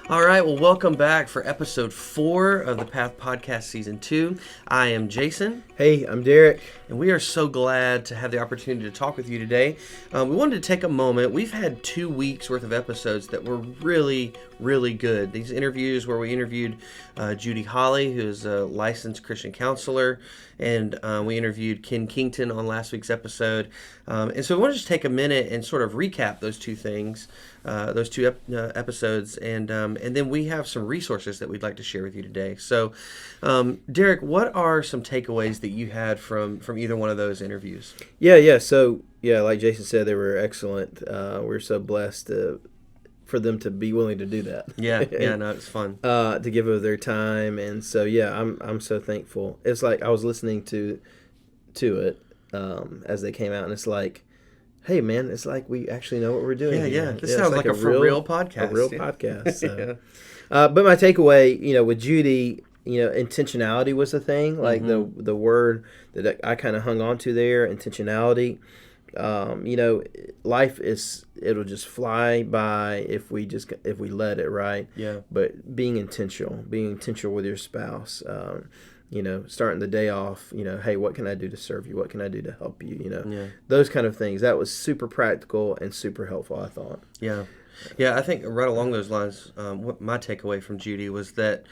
All right, well, welcome back for episode 4 of the Path Podcast Season 2. I am Jason. Hey, I'm Derrick. And we are so glad to have the opportunity to talk with you today. We wanted to take a moment. We've had 2 weeks worth of episodes that were really, really good. These interviews where we interviewed Judy Holly, who is a licensed Christian counselor, and we interviewed Ken Kington on last week's episode. And so we want to just take a minute and sort of recap those two things, those two episodes, and then we have some resources that we'd like to share with you today. So, Derrick, what are some takeaways that you had from either one of those interviews? Yeah. So, like Jason said, they were excellent. We're so blessed for them to be willing to do that. Yeah, no, it's fun. To give of their time, and so I'm so thankful. It's like I was listening to it as they came out, and it's like, hey man, it's like we actually know what we're doing. Yeah. This sounds like a real podcast. A real podcast. So. But my takeaway, with Judy, intentionality was the thing. Like the word that I kind of hung on to there, intentionality. Life it'll just fly by if we let it, right? Yeah. But being intentional with your spouse, starting the day off, hey, what can I do to serve you? What can I do to help you? Those kind of things. That was super practical and super helpful, I thought. Yeah. I think right along those lines, what my takeaway from Judy was that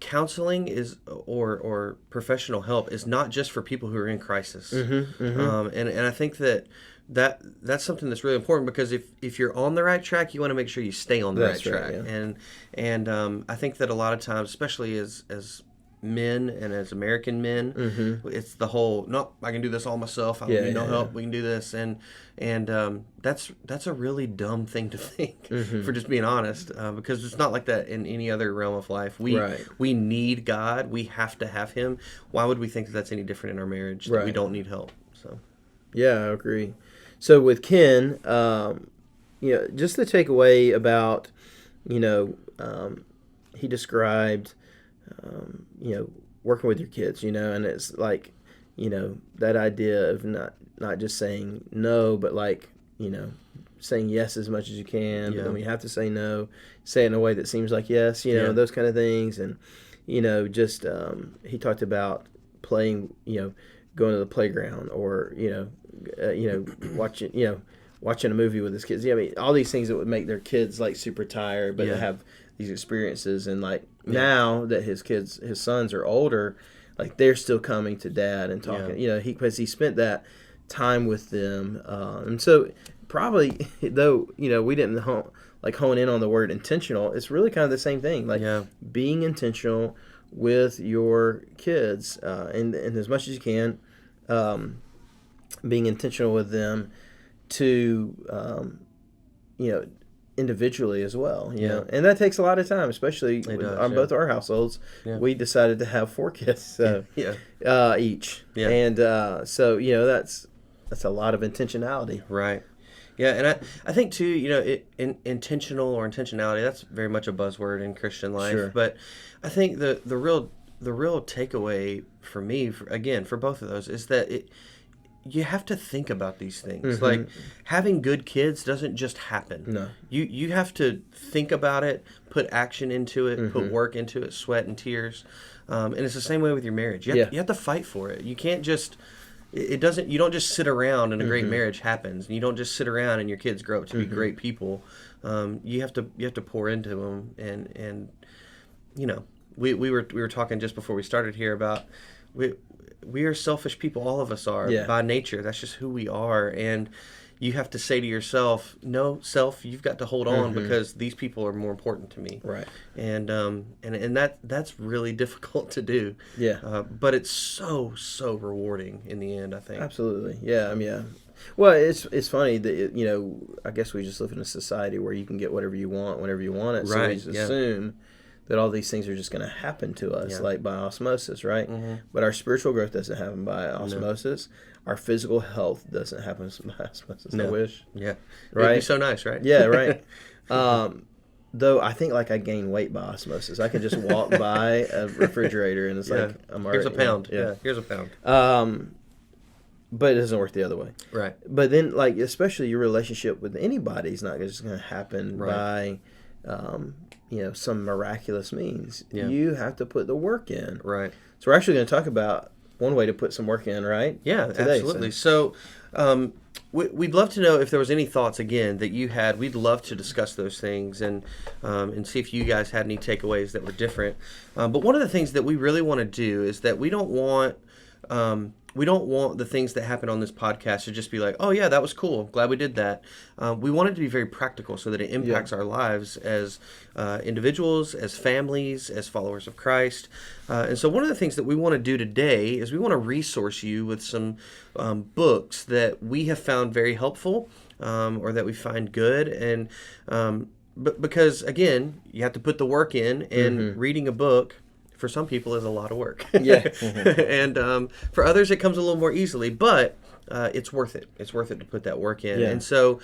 counseling is or professional help is not just for people who are in crisis. And I think that's something that's really important, because if you're on the right track, you want to make sure you stay on the right track. Yeah. And I think that a lot of times, especially as men and as American men, it's the whole, no, I can do this all myself. I don't need no help. We can do this. And that's a really dumb thing to think, for just being honest, because it's not like that in any other realm of life. We need God. We have to have Him. Why would we think that that's any different in our marriage, that we don't need help? So, yeah, I agree. So with Ken, just the takeaway about, he described, working with your kids, and it's like, that idea of not just saying no, but like, saying yes as much as you can, but then we have to say no, say it in a way that seems like yes, those kind of things. And, just, he talked about playing, going to the playground, or, watching a movie with his kids. I mean, all these things that would make their kids like super tired, but to have these experiences. And like now that his sons are older, like they're still coming to dad and talking, because he spent that time with them. And so probably, though, we didn't hone in on the word intentional, it's really kind of the same thing. Like being intentional with your kids, and as much as you can, being intentional with them to, individually as well, and that takes a lot of time, especially on both our households. We decided to have 4 kids, so each, and so that's a lot of intentionality, right? Yeah, and I think too, intentional or intentionality, that's very much a buzzword in Christian life. But I think the real takeaway for me, for both of those, is that you have to think about these things. Like, having good kids doesn't just happen. No. You have to think about it, put action into it, put work into it, sweat and tears. And it's the same way with your marriage. You have to fight for it. You can't just, you don't just sit around and a great marriage happens. You don't just sit around and your kids grow up to be great people. You have to pour into them. And we were talking just before we started here about, we are selfish people. All of us are by nature. That's just who we are. And you have to say to yourself, no, self, you've got to hold on, because these people are more important to me. Right. And that's really difficult to do. Yeah. But it's so rewarding in the end, I think. Absolutely. Yeah. Well, it's funny that, I guess we just live in a society where you can get whatever you want whenever you want it. So we just assume that all these things are just going to happen to us, like by osmosis, right? But our spiritual growth doesn't happen by osmosis. No. Our physical health doesn't happen by osmosis. No. I wish. Yeah. Right? It'd be so nice, right? Yeah, right. Though I think like I gain weight by osmosis. I can just walk by a refrigerator and it's like, I'm already... Here's a pound. Yeah, here's a pound. But it doesn't work the other way. Right. But then, like, especially your relationship with anybody is not just going to happen by some miraculous means. Yeah. You have to put the work in. Right. So we're actually going to talk about one way to put some work in, right? Yeah, Today, absolutely. So we'd love to know if there was any thoughts, again, that you had. We'd love to discuss those things and see if you guys had any takeaways that were different. But one of the things that we really want to do is that we don't want the things that happen on this podcast to just be like, oh yeah, that was cool, glad we did that. We want it to be very practical so that it impacts our lives as individuals, as families, as followers of Christ. And so one of the things that we want to do today is we want to resource you with some books that we have found very helpful or that we find good. And but because, again, you have to put the work in, and reading a book for some people is a lot of work. Yeah. And for others it comes a little more easily, but it's worth it. It's worth it to put that work in. Yeah. And so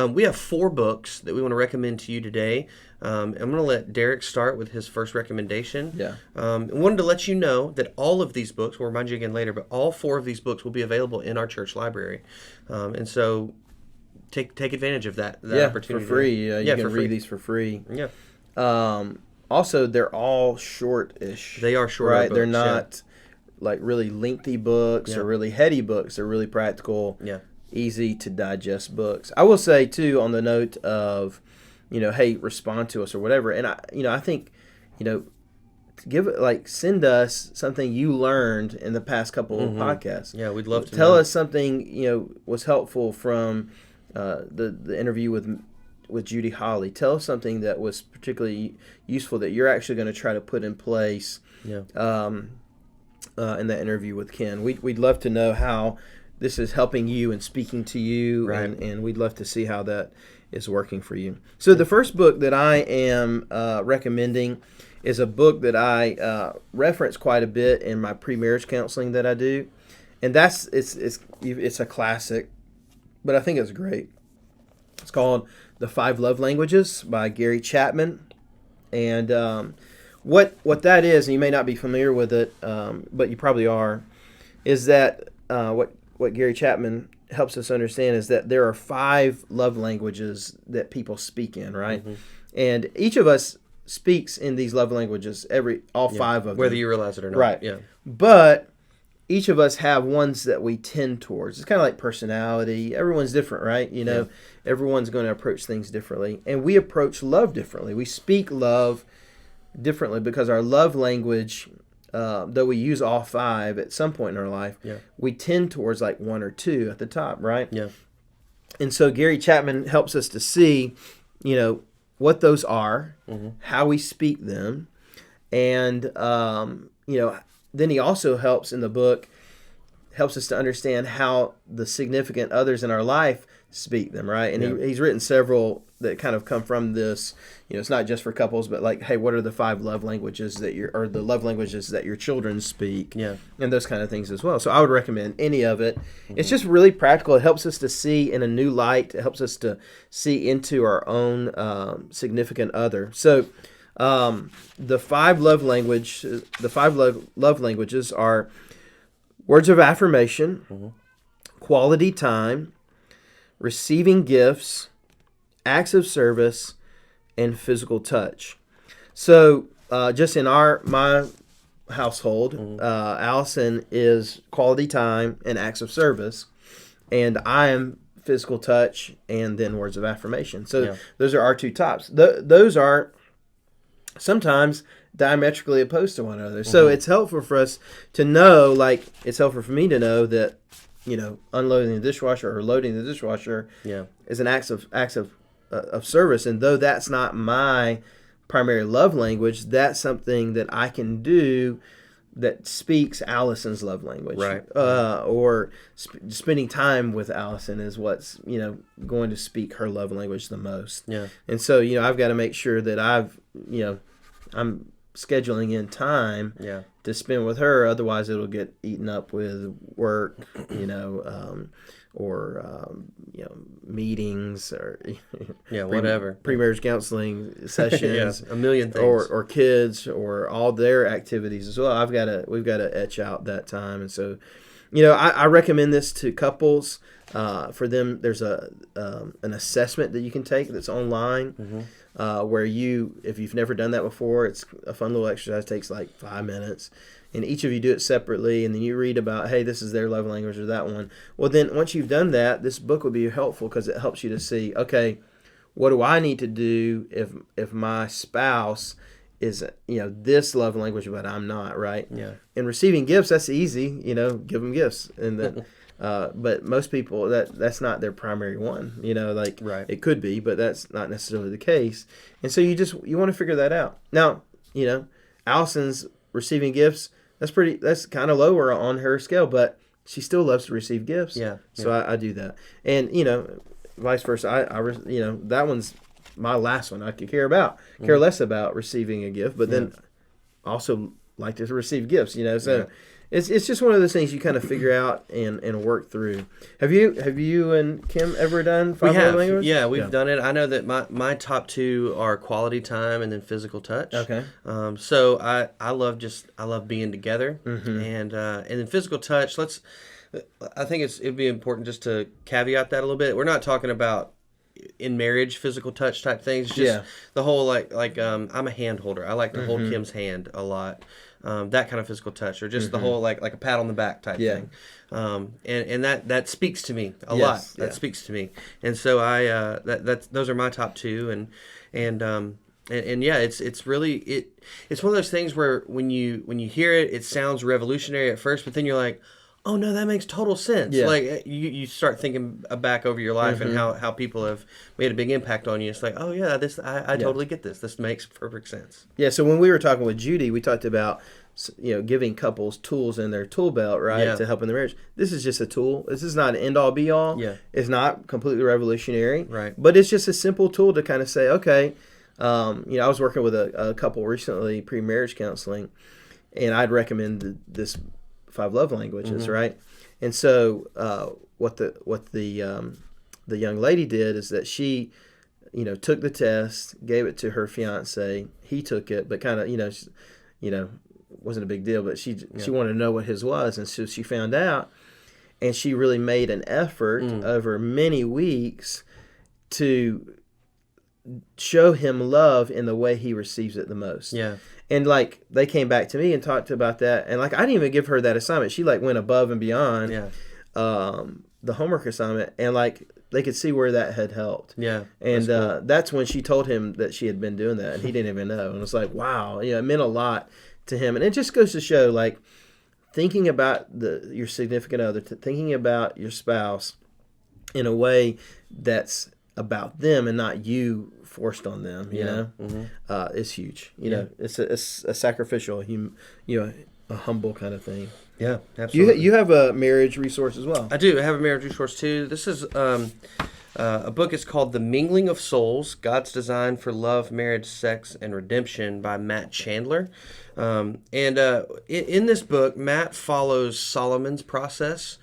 we have 4 books that we want to recommend to you today. I'm going to let Derrick start with his first recommendation. Yeah. I wanted to let you know that all of these books, we'll remind you again later, but all 4 of these books will be available in our church library. And so take advantage of that opportunity. For free. You can read these for free. Yeah. Also, they're all short-ish. They are short, right? books, They're not like really lengthy books or really heady books. They're really practical, easy to digest books. I will say too, on the note of, hey, respond to us or whatever. And I think, give it send us something you learned in the past couple of podcasts. Yeah, we'd love to tell us something was helpful from the interview with Judy Holly. Tell us something that was particularly useful that you're actually going to try to put in place in that interview with Ken. We'd love to know how this is helping you and speaking to you, right. and we'd love to see how that is working for you. So the first book that I am recommending is a book that I reference quite a bit in my pre-marriage counseling that I do, and it's a classic, but I think it's great. It's called The 5 Love Languages by Gary Chapman. And what that is, and you may not be familiar with it, but you probably are, is that what Gary Chapman helps us understand is that there are 5 love languages that people speak in, right? Mm-hmm. And each of us speaks in these love languages, all 5 of them. Whether you realize it or not. Right. Yeah. But each of us have ones that we tend towards. It's kind of like personality. Everyone's different, right? Everyone's going to approach things differently. And we approach love differently. We speak love differently because our love language, though we use all 5 at some point in our life, we tend towards 1 or 2 at the top, right? Yeah. And so Gary Chapman helps us to see, what those are, how we speak them, and, then he also helps in the book, helps us to understand how the significant others in our life speak them, right? And he's written several that kind of come from this. It's not just for couples, but hey, what are the 5 love languages or the love languages that your children speak? Yeah. And those kind of things as well. So I would recommend any of it. Mm-hmm. It's just really practical. It helps us to see in a new light. It helps us to see into our own significant other. So the 5 love languages are words of affirmation, quality time, receiving gifts, acts of service, and physical touch. So just in my household, Allison is quality time and acts of service, and I am physical touch and then words of affirmation. So those are our 2 tops. Those are sometimes diametrically opposed to one another. So it's helpful for us to know, it's helpful for me to know that, unloading the dishwasher or loading the dishwasher is an acts of service. And though that's not my primary love language, that's something that I can do that speaks Allison's love language. Right. Or spending time with Allison is what's, going to speak her love language the most. Yeah. And so, I've got to make sure that I'm scheduling in time to spend with her. Otherwise, it'll get eaten up with work, or meetings, or whatever, pre-marriage counseling sessions, a million things, or kids, or all their activities as well. We've got to etch out that time, and so I recommend this to couples. For them, there's an assessment that you can take that's online, where if you've never done that before, it's a fun little exercise. It takes like 5 minutes, and each of you do it separately, and then you read about, hey, this is their love language or that one. Well, then once you've done that, this book will be helpful because it helps you to see, okay, what do I need to do if my spouse is this love language, but I'm not, right? Yeah. And receiving gifts, that's easy, give them gifts, and then. But most people, that's not their primary one, right. It could be, but that's not necessarily the case. And so you want to figure that out. Now, Allison's receiving gifts, that's kind of lower on her scale, but she still loves to receive gifts. Yeah. So I do that. And, vice versa, that one's my last one. I could care less about receiving a gift, but then also like to receive gifts, so. Yeah. It's just one of those things you kind of figure out and work through. Have you and Kim ever done 5 love languages? Yeah, we've done it. I know that my top 2 are quality time and then physical touch. Okay. So I love being together, and then physical touch. I think it'd be important just to caveat that a little bit. We're not talking about in marriage physical touch type things. Just the whole like I'm a hand holder. I like to hold Kim's hand a lot. That kind of physical touch, or just the whole like a pat on the back type thing, and that speaks to me a lot. That speaks to me, and so those are my top 2, and it's really it's one of those things where when you hear it sounds revolutionary at first, but then you're like, oh no, that makes total sense. Yeah. Like you start thinking back over your life and how people have made a big impact on you. It's like, oh yeah, I totally get this. This makes perfect sense. Yeah. So when we were talking with Judy, we talked about giving couples tools in their tool belt, right, to help in the marriage. This is just a tool. This is not an end all be all. Yeah. It's not completely revolutionary. Right. But it's just a simple tool to kind of say, okay, I was working with a couple recently, pre-marriage counseling, and I'd recommend this 5 love languages, right? And so what the young lady did is that she, took the test, gave it to her fiance. He took it, but kind of, wasn't a big deal. But she wanted to know what his was, and so she found out, and she really made an effort over many weeks to show him love in the way he receives it the most. Yeah. And they came back to me and talked about that, and I didn't even give her that assignment. She went above and beyond the homework assignment, and they could see where that had helped. Yeah, and cool. That's when she told him that she had been doing that, and he didn't even know. And it was like, wow, it meant a lot to him. And it just goes to show, thinking about your significant other, thinking about your spouse in a way that's about them and not you forced on them, is huge. It's a sacrificial, a humble kind of thing. Yeah, absolutely. You have a marriage resource as well. I do. I have a marriage resource too. This is a book. It's called The Mingling of Souls: God's Design for Love, Marriage, Sex, and Redemption by Matt Chandler. In this book, Matt follows Solomon's process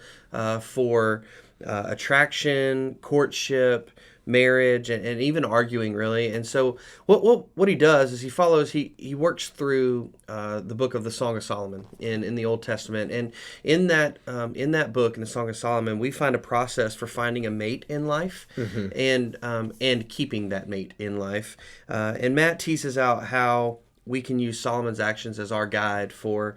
for attraction, courtship, marriage, and even arguing, really. And so what he does is he works through the book of the Song of Solomon in the Old Testament. And in that book, in the Song of Solomon, we find a process for finding a mate in life and keeping that mate in life. And Matt teases out how we can use Solomon's actions as our guide for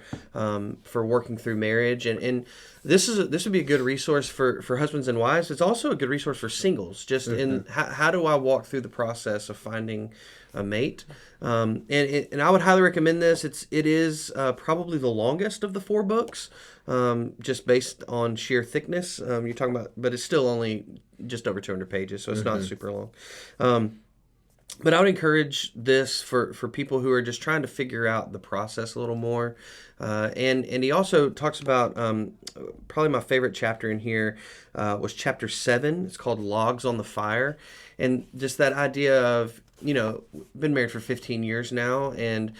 working through marriage, and this would be a good resource for husbands and wives. It's also a good resource for singles. Just in how do I walk through the process of finding a mate? And I would highly recommend this. It is probably the longest of the 4 books, just based on sheer thickness. You're talking about, but it's still only just over 200 pages, so it's not super long. But I would encourage this for people who are just trying to figure out the process a little more. And he also talks about, probably my favorite chapter in here was chapter 7. It's called Logs on the Fire. And just that idea of been married for 15 years now, and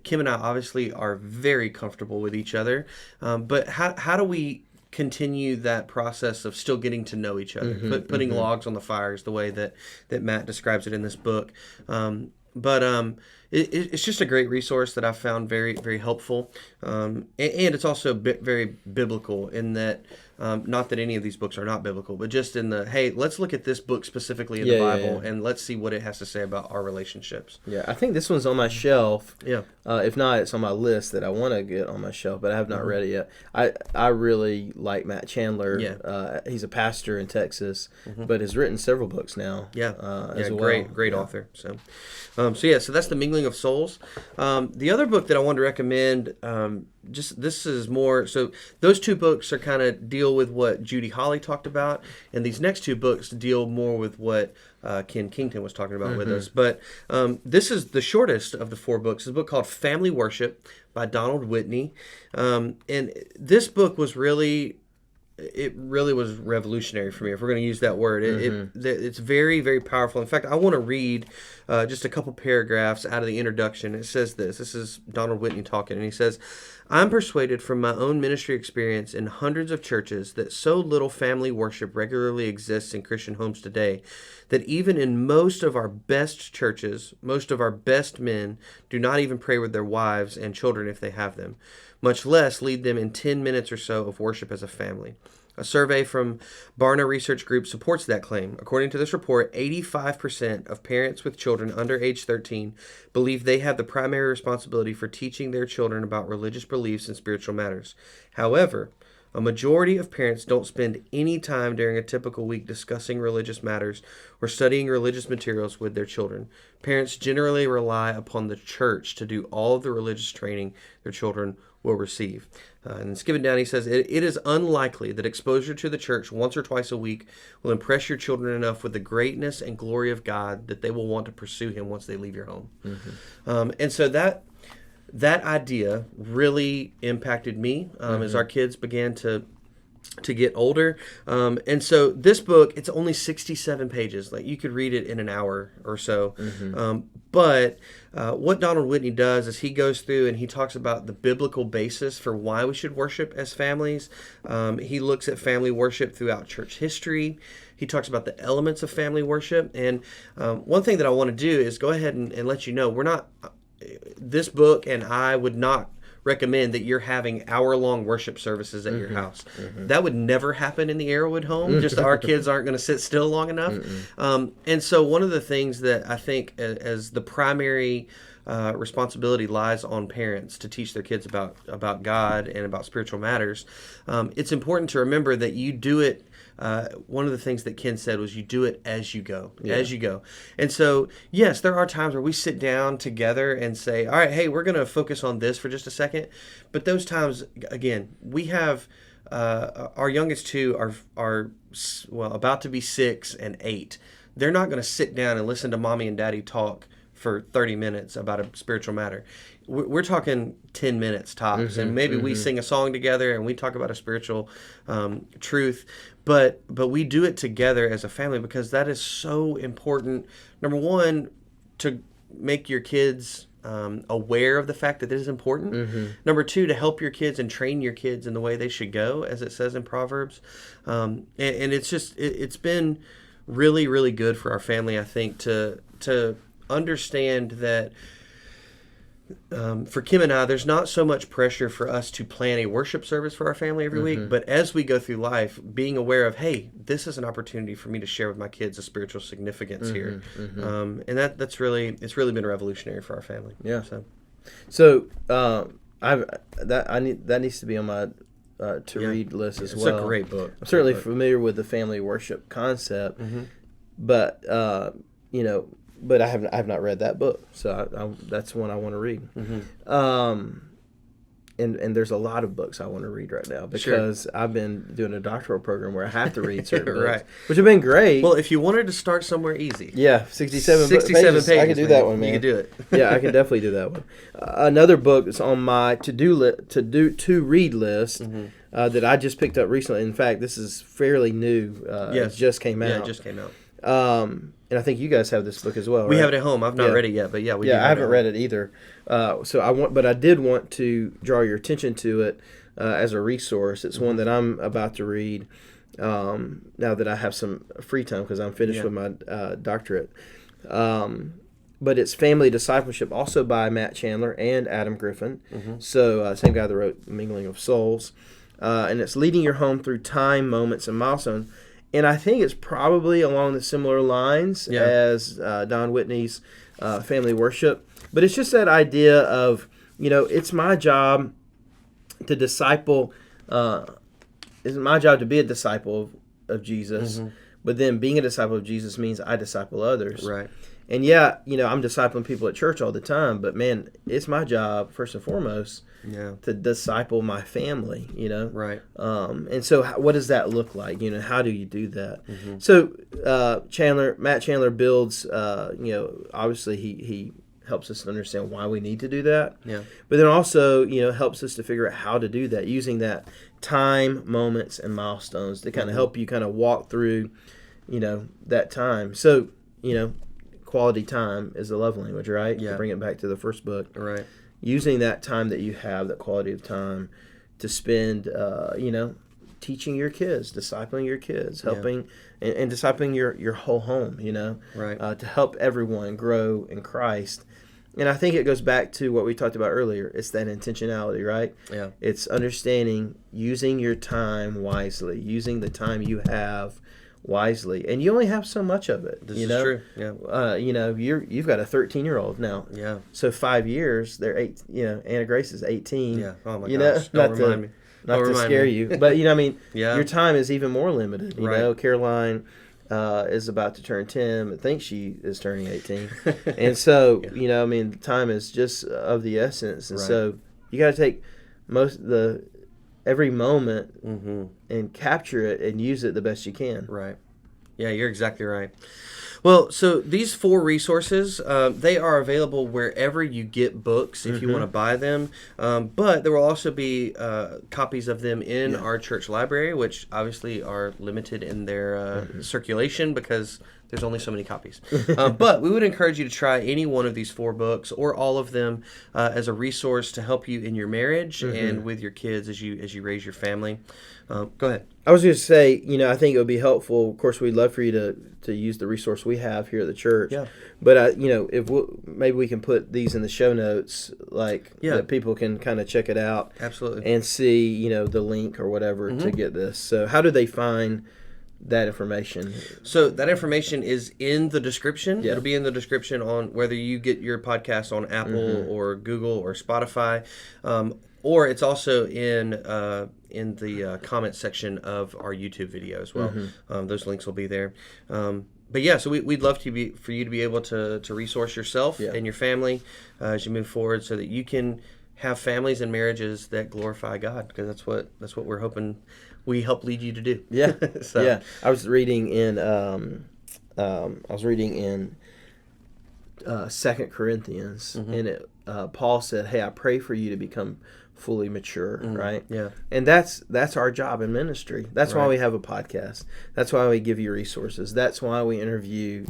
Kim and I obviously are very comfortable with each other. But how do we continue that process of still getting to know each other, putting logs on the fires, the way that Matt describes it in this book. It's just a great resource that I found very, very helpful. And it's also very biblical in that, not that any of these books are not biblical, but just in the, hey, let's look at this book specifically in the Bible and let's see what it has to say about our relationships. Yeah, I think this one's on my shelf. Yeah. If not, it's on my list that I want to get on my shelf, but I have not read it yet. I really like Matt Chandler. Yeah. He's a pastor in Texas, but has written several books now. Yeah. As well. Great author. So that's The Mingling of Souls. The other book that I wanted to recommend, this is more, so those two books are kind of deal with what Judy Holly talked about, and these next two books deal more with what Ken Kington was talking about with us. But this is the shortest of the four books. It's a book called Family Worship by Donald Whitney. And this book was really was revolutionary for me, if we're going to use that word. It's very, very powerful. In fact, I want to read just a couple paragraphs out of the introduction. It says this is Donald Whitney talking, and he says, "I'm persuaded from my own ministry experience in hundreds of churches that so little family worship regularly exists in Christian homes today that even in most of our best churches, most of our best men do not even pray with their wives and children if they have them, much less lead them in 10 minutes or so of worship as a family. A survey from Barna Research Group supports that claim. According to this report, 85% of parents with children under age 13 believe they have the primary responsibility for teaching their children about religious beliefs and spiritual matters. However, a majority of parents don't spend any time during a typical week discussing religious matters or studying religious materials with their children. Parents generally rely upon the church to do all of the religious training their children will receive." And skipping down, he says, it is unlikely that exposure to the church once or twice a week will impress your children enough with the greatness and glory of God that they will want to pursue him once they leave your home. And so that idea really impacted me as our kids began to get older. And so this book, it's only 67 pages. Like, you could read it in an hour or so. But what Donald Whitney does is he goes through and he talks about the biblical basis for why we should worship as families. He looks at family worship throughout church history. He talks about the elements of family worship. And one thing that I want to do is go ahead and let you know, this book and I would not recommend that you're having hour-long worship services at your house. That would never happen in the Arrowwood home. Just our kids aren't going to sit still long enough. And so one of the things that I think as the primary responsibility lies on parents to teach their kids about God and about spiritual matters, it's important to remember that you do it. One of the things that Ken said was you do it as you go, And so, yes, there are times where we sit down together and say, all right, hey, we're going to focus on this for just a second. But those times, again, we have our youngest two are about to be 6 and 8. They're not going to sit down and listen to mommy and daddy talk for 30 minutes about a spiritual matter. We're talking 10 minutes tops, and maybe we sing a song together and we talk about a spiritual truth. But we do it together as a family because that is so important. Number one, to make your kids aware of the fact that this is important. Number two, to help your kids and train your kids in the way they should go, as it says in Proverbs. And it's been really, really good for our family, I think, to understand that for Kim and I, there's not so much pressure for us to plan a worship service for our family every week, but as we go through life, being aware of, hey, this is an opportunity for me to share with my kids a spiritual significance here, and it's really been revolutionary for our family. Yeah. So that needs to be on my read list as well. It's a great book. I'm certainly familiar with the family worship concept, but But I have not read that book, so that's one I want to read. And there's a lot of books I want to read right now because I've been doing a doctoral program where I have to read certain books, which have been great. Well, if you wanted to start somewhere easy, 67 pages. I can do that one, man. You can do it. Yeah, I can definitely do that one. Another book that's on my to read list that I just picked up recently. In fact, this is fairly new. It just came out. Yeah, it just came out. And I think you guys have this book as well. We right? have it at home. I've not read it yet, but we do. I haven't read it either. But I did want to draw your attention to it as a resource. It's one that I'm about to read now that I have some free time because I'm finished with my doctorate. But it's Family Discipleship, also by Matt Chandler and Adam Griffin. So same guy that wrote Mingling of Souls. And it's leading your home through time, moments, and milestones. And I think it's probably along the similar lines as Don Whitney's Family Worship. But it's just that idea of, it's my job to disciple. It's my job to be a disciple of Jesus. But then being a disciple of Jesus means I disciple others. Right. And I'm discipling people at church all the time. But man, it's my job, first and foremost, to disciple my family, Right. And so what does that look like? How do you do that? So Matt Chandler builds, obviously he helps us to understand why we need to do that. Yeah. But then also, helps us to figure out how to do that using that time, moments, and milestones to kind of help you kind of walk through, that time. So, quality time is the love language, right? Yeah. To bring it back to the first book. Right. Using that time that you have, that quality of time, to spend, teaching your kids, discipling your kids, helping and discipling your whole home, Right. To help everyone grow in Christ. And I think it goes back to what we talked about earlier. It's that intentionality, right? Yeah. It's understanding, using your time wisely, using the time you have wisely, and you only have so much of it. This is true. Yeah. You've got a 13-year-old now. Yeah. So 5 years, they're 8. Anna Grace is 18. Yeah. Oh my gosh. Not to scare you, but your time is even more limited. Caroline is about to turn 10, but thinks she is turning 18, and so time is just of the essence, and so you got to take every moment and capture it and use it the best you can. Right. Yeah, you're exactly right. Well, so these 4 resources, they are available wherever you get books if you want to buy them. But there will also be copies of them in our church library, which obviously are limited in their circulation because there's only so many copies. But we would encourage you to try any one of these 4 books or all of them as a resource to help you in your marriage and with your kids as you raise your family. Go ahead. I was going to say, I think it would be helpful. Of course, we'd love for you to use the resource we have here at the church. Yeah. But maybe we can put these in the show notes, that people can kind of check it out. Absolutely. And see, the link or whatever to get this. So how do they find that information? So that information is in the description. Yeah. It'll be in the description on whether you get your podcast on Apple or Google or Spotify, or it's also in the comment section of our YouTube video as well. Those links will be there. But yeah, so we'd love for you to be able to resource yourself and your family as you move forward, so that you can have families and marriages that glorify God, because that's what we're hoping we help lead you to do. Yeah. So. Yeah. I was reading in 2 Corinthians, and Paul said, "Hey, I pray for you to become fully mature," right? Yeah. And that's our job in ministry. That's why we have a podcast. That's why we give you resources. That's why we interview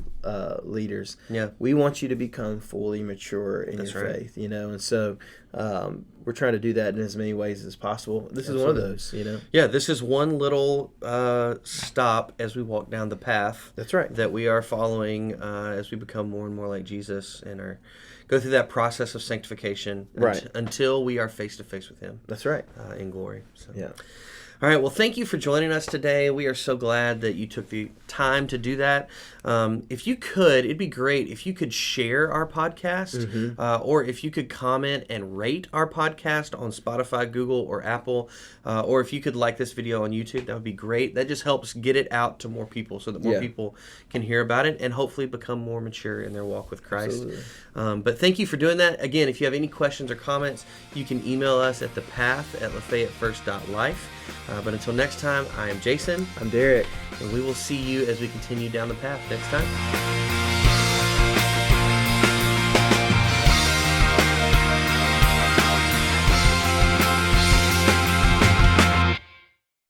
leaders. Yeah. We want you to become fully mature in your faith, and so we're trying to do that in as many ways as possible. This is one of those, Yeah, this is one little stop as we walk down the path. That's right. That we are following as we become more and more like Jesus and go through that process of sanctification until we are face to face with Him. That's right. In glory. So. Yeah. All right, well, thank you for joining us today. We are so glad that you took the time to do that. If you could, it'd be great if you could share our podcast, or if you could comment and rate our podcast on Spotify, Google, or Apple, or if you could like this video on YouTube, that would be great. That just helps get it out to more people so that more people can hear about it and hopefully become more mature in their walk with Christ. But thank you for doing that. Again, if you have any questions or comments, you can email us at thepath@lafayettefirst.life. But until next time, I am Jason. I'm Derrick. And we will see you as we continue down the path next time.